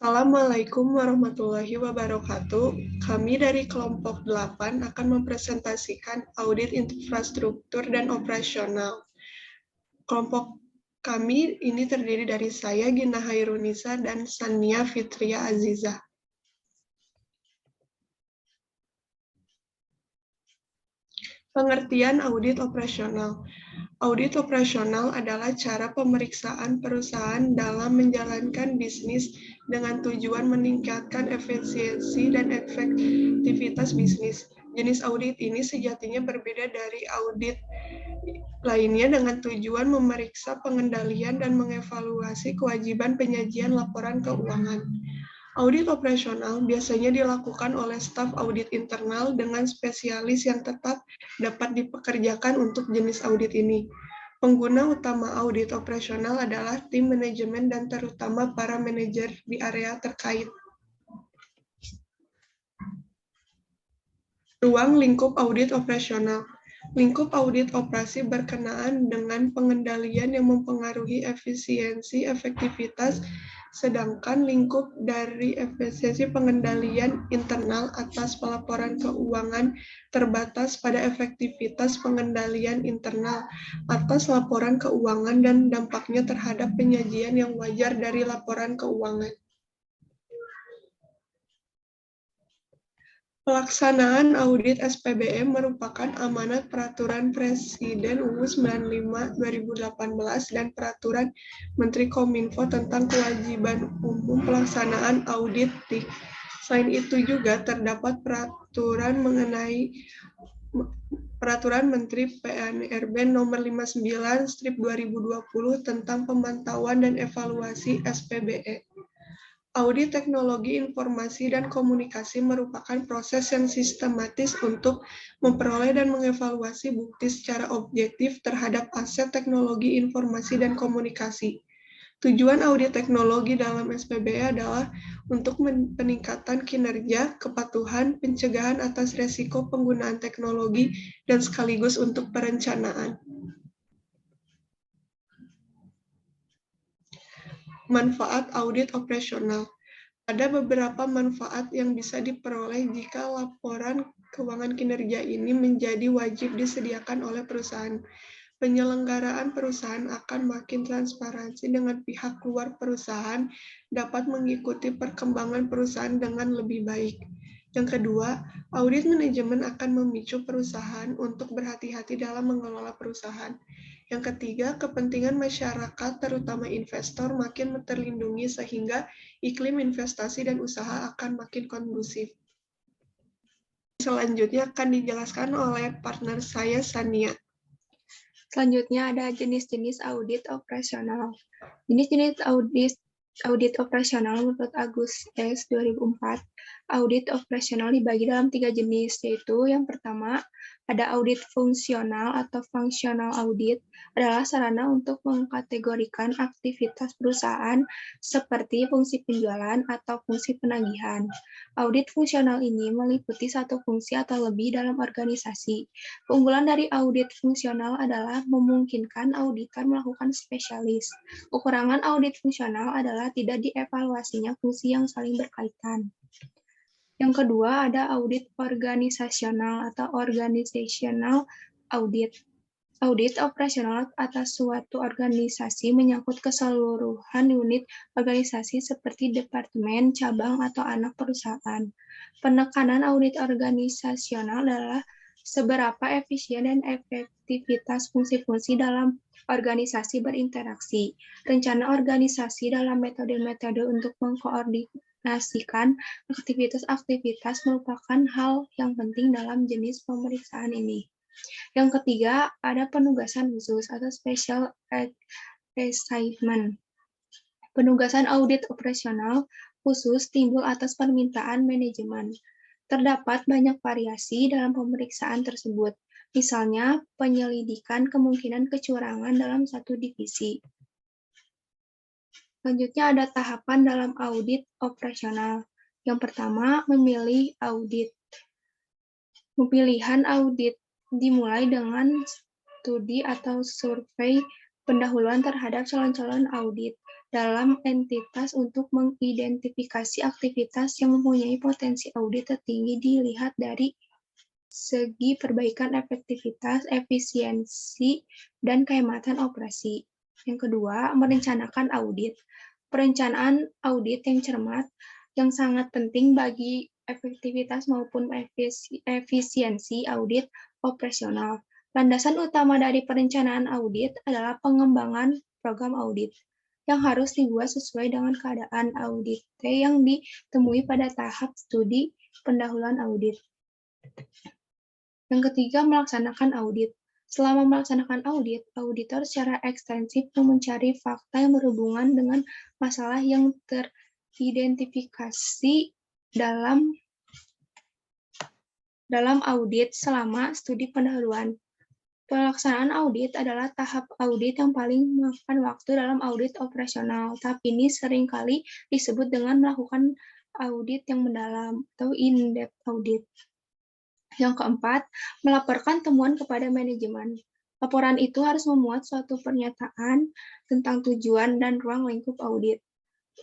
Assalamualaikum warahmatullahi wabarakatuh. Kami dari kelompok 8 akan mempresentasikan audit infrastruktur dan operasional. Kelompok kami ini terdiri dari saya, Gina Hairunisa, dan Sania Fitria Aziza. Pengertian audit operasional. Audit operasional adalah cara pemeriksaan perusahaan dalam menjalankan bisnis dengan tujuan meningkatkan efisiensi dan efektivitas bisnis. Jenis audit ini sejatinya berbeda dari audit lainnya dengan tujuan memeriksa pengendalian dan mengevaluasi kewajiban penyajian laporan keuangan. Audit operasional biasanya dilakukan oleh staf audit internal dengan spesialis yang tetap dapat dipekerjakan untuk jenis audit ini. Pengguna utama audit operasional adalah tim manajemen dan terutama para manajer di area terkait. Ruang lingkup audit operasional. Lingkup audit operasi berkenaan dengan pengendalian yang mempengaruhi efisiensi, efektivitas, sedangkan lingkup dari efisiensi pengendalian internal atas pelaporan keuangan terbatas pada efektivitas pengendalian internal atas laporan keuangan dan dampaknya terhadap penyajian yang wajar dari laporan keuangan. Pelaksanaan audit SPBE merupakan amanat Peraturan Presiden UU 95/2018 dan Peraturan Menteri Kominfo tentang kewajiban umum pelaksanaan audit. Selain itu juga terdapat peraturan mengenai Peraturan Menteri PNRB Nomor 59/2020 tentang pemantauan dan evaluasi SPBE. Audit teknologi informasi dan komunikasi merupakan proses yang sistematis untuk memperoleh dan mengevaluasi bukti secara objektif terhadap aset teknologi informasi dan komunikasi. Tujuan audit teknologi dalam SPBE adalah untuk peningkatan kinerja, kepatuhan, pencegahan atas resiko penggunaan teknologi, dan sekaligus untuk perencanaan. Manfaat audit operasional. Ada beberapa manfaat yang bisa diperoleh jika laporan keuangan kinerja ini menjadi wajib disediakan oleh perusahaan. Penyelenggaraan perusahaan akan makin transparansi dengan pihak luar perusahaan dapat mengikuti perkembangan perusahaan dengan lebih baik. Yang kedua, audit manajemen akan memicu perusahaan untuk berhati-hati dalam mengelola perusahaan. Yang ketiga, kepentingan masyarakat, terutama investor, makin terlindungi sehingga iklim investasi dan usaha akan makin kondusif. Selanjutnya akan dijelaskan oleh partner saya, Sania. Selanjutnya ada jenis-jenis audit operasional. Jenis-jenis audit operasional menurut Agus S. 2004, audit operasional dibagi dalam 3 jenis, yaitu yang pertama, ada audit fungsional atau functional audit, adalah sarana untuk mengkategorikan aktivitas perusahaan seperti fungsi penjualan atau fungsi penagihan. Audit fungsional ini meliputi satu fungsi atau lebih dalam organisasi. Keunggulan dari audit fungsional adalah memungkinkan auditor melakukan spesialis. Kekurangan audit fungsional adalah tidak dievaluasinya fungsi yang saling berkaitan. Yang kedua ada audit organisasional atau organizational audit. Audit operasional atas suatu organisasi menyangkut keseluruhan unit organisasi seperti departemen, cabang, atau anak perusahaan. Penekanan audit organisasional adalah seberapa efisien dan efektivitas fungsi-fungsi dalam organisasi berinteraksi. Rencana organisasi dalam metode-metode untuk mengkoordinasikan aktivitas-aktivitas merupakan hal yang penting dalam jenis pemeriksaan ini. Yang ketiga, ada penugasan khusus atau special assignment. Penugasan audit operasional khusus timbul atas permintaan manajemen. Terdapat banyak variasi dalam pemeriksaan tersebut, misalnya penyelidikan kemungkinan kecurangan dalam satu divisi. Selanjutnya ada tahapan dalam audit operasional. Yang pertama, memilih audit. Pemilihan audit dimulai dengan studi atau survei pendahuluan terhadap calon-calon audit. dalam entitas untuk mengidentifikasi aktivitas yang mempunyai potensi audit tertinggi dilihat dari segi perbaikan efektivitas, efisiensi, dan kehematan operasi. Yang kedua, merencanakan audit. Perencanaan audit yang cermat yang sangat penting bagi efektivitas maupun efisiensi audit operasional. Landasan utama dari perencanaan audit adalah pengembangan program audit yang harus dibuat sesuai dengan keadaan audit yang ditemui pada tahap studi pendahuluan audit. Yang ketiga, melaksanakan audit. Selama melaksanakan audit, auditor secara ekstensif mencari fakta yang berhubungan dengan masalah yang teridentifikasi dalam audit selama studi pendahuluan. Pelaksanaan audit adalah tahap audit yang paling memakan waktu dalam audit operasional, tapi ini seringkali disebut dengan melakukan audit yang mendalam atau in-depth audit. Yang keempat, melaporkan temuan kepada manajemen. Laporan itu harus memuat suatu pernyataan tentang tujuan dan ruang lingkup audit.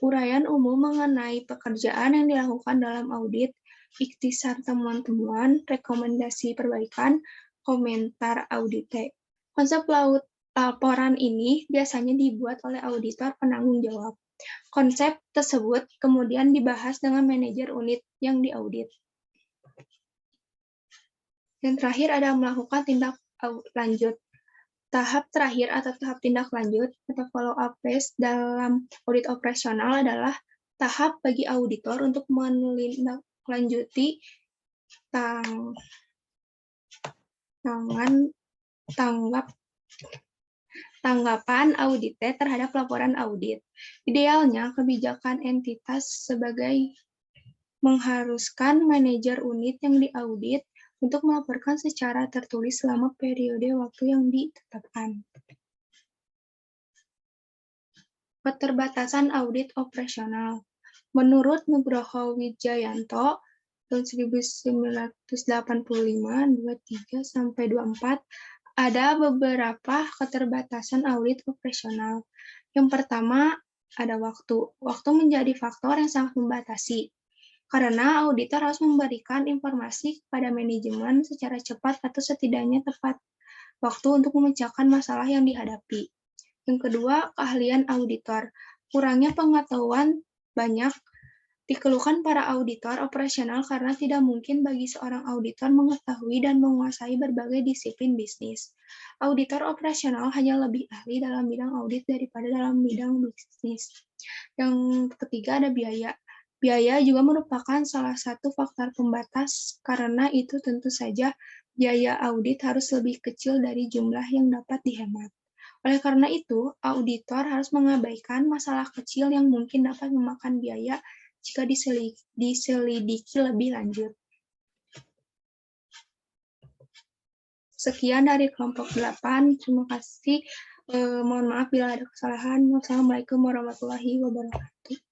Uraian umum mengenai pekerjaan yang dilakukan dalam audit, ikhtisar temuan-temuan, rekomendasi perbaikan, komentar audit. Konsep laporan ini biasanya dibuat oleh auditor penanggung jawab. Konsep tersebut kemudian dibahas dengan manajer unit yang diaudit. Yang terakhir ada melakukan tindak lanjut. Tahap terakhir atau tahap tindak lanjut atau follow-up phase dalam audit operasional adalah tahap bagi auditor untuk menindaklanjuti tanggapan audit terhadap laporan audit. Idealnya, kebijakan entitas sebagai mengharuskan manajer unit yang diaudit untuk melaporkan secara tertulis selama periode waktu yang ditetapkan. Keterbatasan audit operasional. Menurut Nugroho Wijayanto, tahun 1985-23-24, ada beberapa keterbatasan audit operasional. Yang pertama, ada waktu. Waktu menjadi faktor yang sangat membatasi, karena auditor harus memberikan informasi kepada manajemen secara cepat atau setidaknya tepat waktu untuk memecahkan masalah yang dihadapi. Yang kedua, keahlian auditor. Kurangnya pengetahuan banyak dikeluhkan para auditor operasional karena tidak mungkin bagi seorang auditor mengetahui dan menguasai berbagai disiplin bisnis. Auditor operasional hanya lebih ahli dalam bidang audit daripada dalam bidang bisnis. Yang ketiga ada biaya. Biaya juga merupakan salah satu faktor pembatas karena itu tentu saja biaya audit harus lebih kecil dari jumlah yang dapat dihemat. Oleh karena itu, auditor harus mengabaikan masalah kecil yang mungkin dapat memakan biaya jika diselidiki lebih lanjut. Sekian dari kelompok 8. Terima kasih. Mohon maaf bila ada kesalahan. Wassalamualaikum warahmatullahi wabarakatuh.